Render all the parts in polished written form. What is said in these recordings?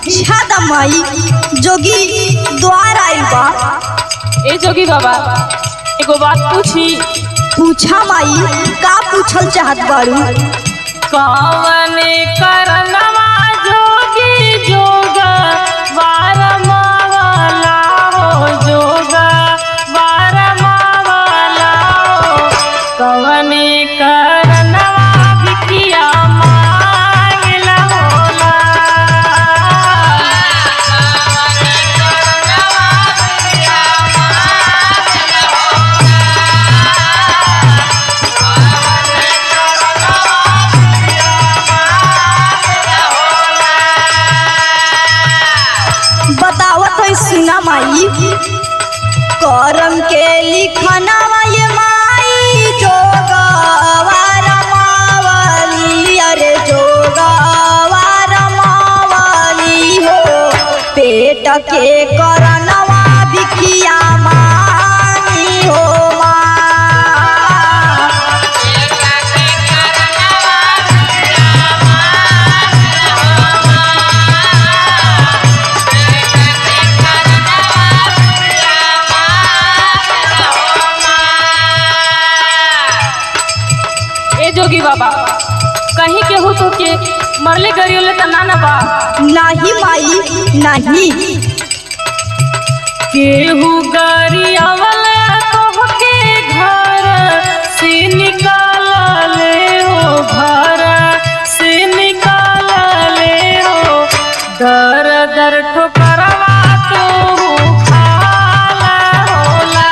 भिक्षा दमाई जोगी द्वार आइल बा। ए जोगी बाबा एगो बात पूछी। पूछा माई, का पूछल चाहत बारू? कवने करनवा जोगी जोगा वार मावला हो, जोगा वार मावला हो। कवने करनवा भिखिया मांगला होला। बतावत है सुना माई, करम के लिखनवा ये माई जोगवार मावली, अरे जोगवार मावली हो। पेट के करनवा भिखिया मांगी हो माँ। ए जोगी बाबा कहीं केहू तो के मरले गरियोले त ना बा? नहीं माई नहीं। केहू गरियावले तो के घर से निकाल ले हो, घर से निकाल ले हो। दर दर ठोकरवा तो खाला होला।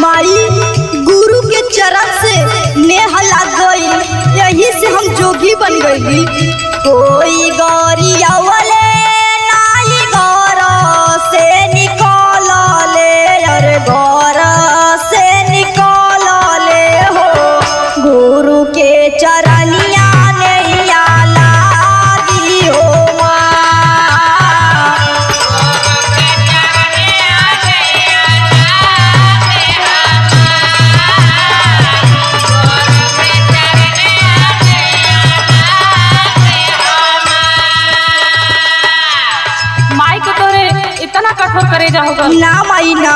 माई गुरु के चरण से नेह लग गई, यही से हम जोगी बन गई। कोई गौरियावले नाई गौर से निकाल ले, अरे गौर से निकाल ले हो। गुरु के चरनिया नैया लागी हो माँ। माई के तोरे इतना कठोर करे जाओगा? ना माई ना,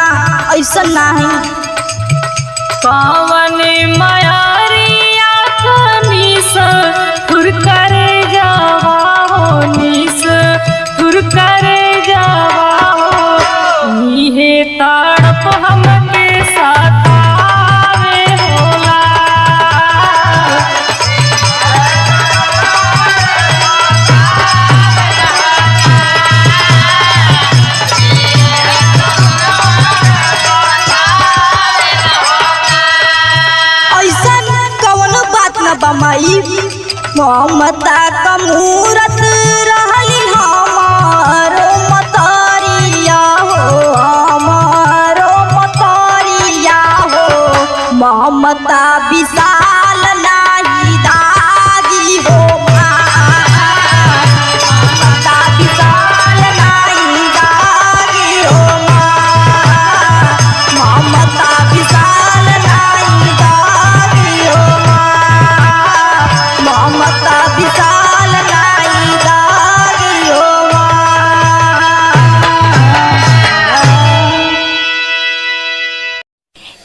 ऐसा ना है। कवने मायारिया कनीस थुर करे जावा हो, नीस थुर करे जावा हो। नीहे तड़प हमके सतावे होला। ऐसन कवनो बात न बमाई। ममता का मूरत रहली हमारो मतरिया हो, हमारो मतरिया हो। ममता विशाल नाही दागी हो माँ। ममता विशाल नाही दागी हो माँ। ममता विशाल नाही दागी हो माँ। ममता विशाल नाही दागी हो माँ।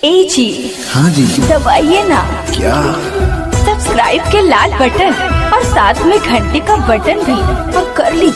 ए जी हाँ जी। दबाइए ना क्या? सब्सक्राइब के लाल बटन और साथ में घंटे का बटन भी, और कर लीजिए।